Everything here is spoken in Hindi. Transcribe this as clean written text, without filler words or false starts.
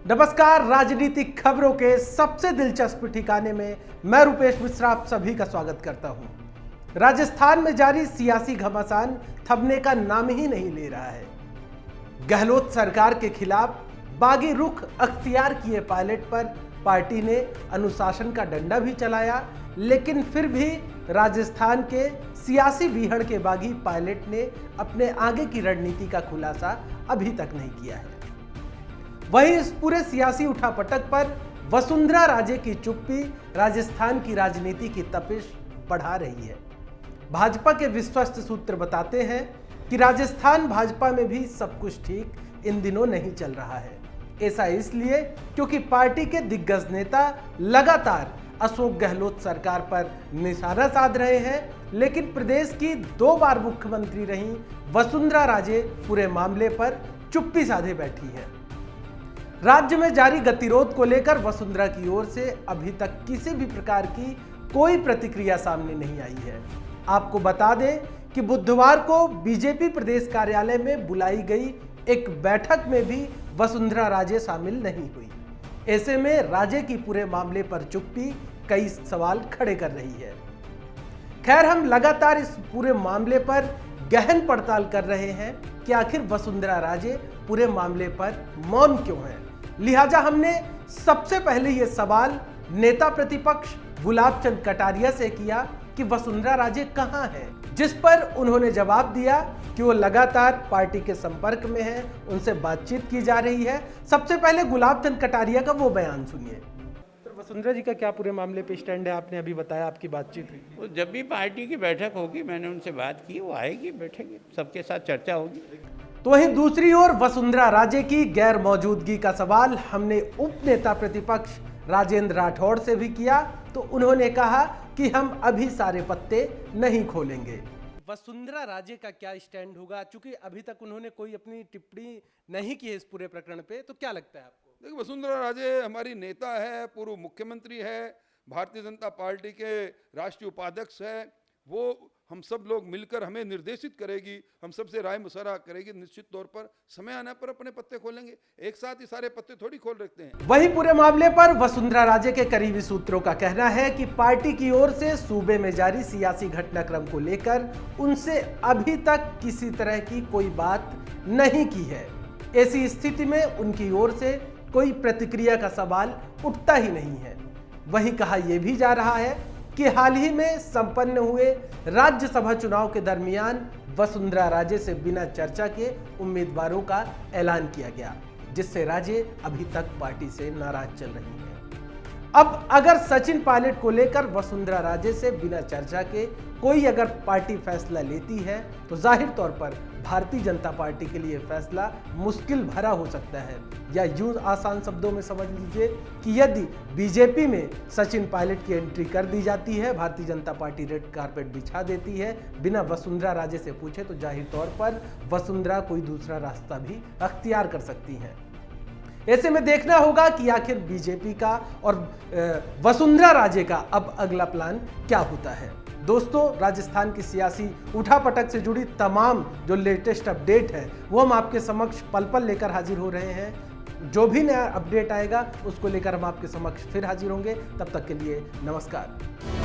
नमस्कार, राजनीतिक खबरों के सबसे दिलचस्प ठिकाने में मैं रुपेश मिश्रा आप सभी का स्वागत करता हूं। राजस्थान में जारी सियासी घमासान थमने का नाम ही नहीं ले रहा है। गहलोत सरकार के खिलाफ बागी रुख अख्तियार किए पायलट पर पार्टी ने अनुशासन का डंडा भी चलाया, लेकिन फिर भी राजस्थान के सियासी बीहड़ के बागी पायलट ने अपने आगे की रणनीति का खुलासा अभी तक नहीं किया है। वहीं इस पूरे सियासी उठापटक पर वसुंधरा राजे की चुप्पी राजस्थान की राजनीति की तपिश बढ़ा रही है। भाजपा के विश्वस्त सूत्र बताते हैं कि राजस्थान भाजपा में भी सब कुछ ठीक इन दिनों नहीं चल रहा है। ऐसा इसलिए क्योंकि पार्टी के दिग्गज नेता लगातार अशोक गहलोत सरकार पर निशाना साध रहे हैं, लेकिन प्रदेश की 2 बार मुख्यमंत्री रही वसुंधरा राजे पूरे मामले पर चुप्पी साधे बैठी है। राज्य में जारी गतिरोध को लेकर वसुंधरा की ओर से अभी तक किसी भी प्रकार की कोई प्रतिक्रिया सामने नहीं आई है। आपको बता दें कि बुधवार को बीजेपी प्रदेश कार्यालय में बुलाई गई एक बैठक में भी वसुंधरा राजे शामिल नहीं हुई। ऐसे में राजे की पूरे मामले पर चुप्पी कई सवाल खड़े कर रही है। खैर, हम लगातार इस पूरे मामले पर गहन पड़ताल कर रहे हैं कि आखिर वसुंधरा राजे पूरे मामले पर मौन क्यों है। लिहाजा हमने सबसे पहले यह सवाल नेता प्रतिपक्ष गुलाब चंद कटारिया से किया कि वसुंधरा राजे कहां हैं, जिस पर उन्होंने जवाब दिया कि वो लगातार पार्टी के संपर्क में हैं, उनसे बातचीत की जा रही है। सबसे पहले गुलाब चंद कटारिया का वो बयान सुनिए। तो वसुंधरा जी का क्या पूरे मामले पे स्टैंड है? आपने अभी बताया आपकी बातचीत हुई। वो जब भी पार्टी की बैठक होगी, मैंने उनसे बात की, वो आएगी, बैठेगी, सबके साथ चर्चा होगी। तो वहीं दूसरी ओर वसुंधरा राजे की गैर मौजूदगी का सवाल हमने उप नेता प्रतिपक्ष राजेंद्र राठौड़ से भी किया, तो उन्होंने कहा कि हम अभी सारे पत्ते नहीं खोलेंगे। वसुंधरा राजे का क्या स्टैंड होगा? चूंकि अभी तक उन्होंने कोई अपनी टिप्पणी नहीं की है इस पूरे प्रकरण पे, तो क्या लगता है आपको? देखिए, वसुंधरा राजे हमारी नेता है, पूर्व मुख्यमंत्री है, भारतीय जनता पार्टी के राष्ट्रीय उपाध्यक्ष है। वो हम सब लोग मिलकर हमें निर्देशित करेगी, हम सबसे राय मशवरा करेगी। निश्चित तौर पर समय आने पर अपने पत्ते खोलेंगे। एक साथ ही सारे पत्ते थोड़ी खोल रखते हैं। वहीं पूरे मामले पर वसुंधरा राजे के करीबी सूत्रों का कहना है कि पार्टी की ओर से सूबे में जारी सियासी घटनाक्रम को लेकर उनसे अभी तक किसी तरह की कोई बात नहीं की है। ऐसी स्थिति में उनकी ओर से कोई प्रतिक्रिया का सवाल उठता ही नहीं है। वहीं कहा यह भी जा रहा है कि हाल ही में संपन्न हुए राज्यसभा चुनाव के दरमियान वसुंधरा राजे से बिना चर्चा के उम्मीदवारों का ऐलान किया गया, जिससे राजे अभी तक पार्टी से नाराज चल रही है। अब अगर सचिन पायलट को लेकर वसुंधरा राजे से बिना चर्चा के कोई अगर पार्टी फैसला लेती है, तो जाहिर तौर पर भारतीय जनता पार्टी के लिए फैसला मुश्किल भरा हो सकता है। या यूं आसान शब्दों में समझ लीजिए कि यदि बीजेपी में सचिन पायलट की एंट्री कर दी जाती है, Bharatiya Janata party red carpet बिछा देती है बिना वसुंधरा राजे से पूछे, तो जाहिर तौर पर वसुंधरा कोई दूसरा रास्ता भी अख्तियार कर सकती हैं। ऐसे में देखना होगा कि आखिर बीजेपी का और वसुंधरा राजे का अब अगला प्लान क्या होता है। दोस्तों, राजस्थान की सियासी उठापटक से जुड़ी तमाम जो लेटेस्ट अपडेट है वो हम आपके समक्ष पल पल लेकर हाजिर हो रहे हैं। जो भी नया अपडेट आएगा उसको लेकर हम आपके समक्ष फिर हाजिर होंगे। तब तक के लिए नमस्कार।